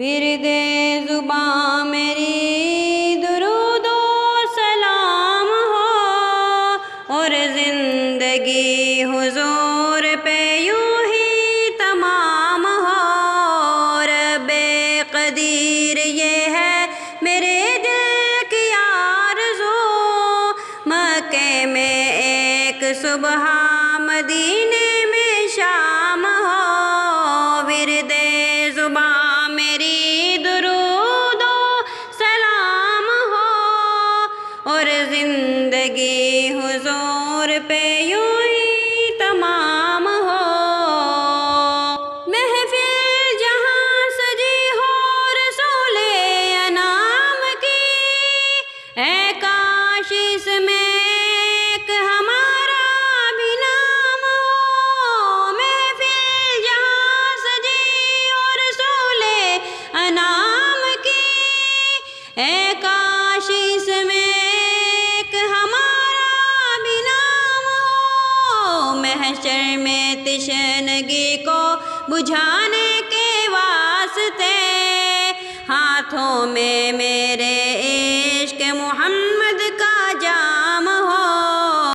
ورد زباں میری درود و سلام ہو، اور زندگی حضور پہ یوں ہی تمام ہو۔ رب قدیر یہ ہے میرے دل کی آرزو، مکے میں ایک صبح مدینے میں شام ہو۔ ورد زباں میری درود و سلام ہو، اور زندگی حضور پہ یوں ہی تمام ہو۔ محفل جہاں سجی ہو رسول انام کی، اے کاش اس میں ایک ہمارا بھی نام ہو۔ محفل جہاں سجی ہو رسول انام کی، اے کاش اس میں ایک ہمارا بھی نام ہو۔ محشر میں تشنگی کو بجھانے کے واسطے، ہاتھوں میں میرے عشق محمد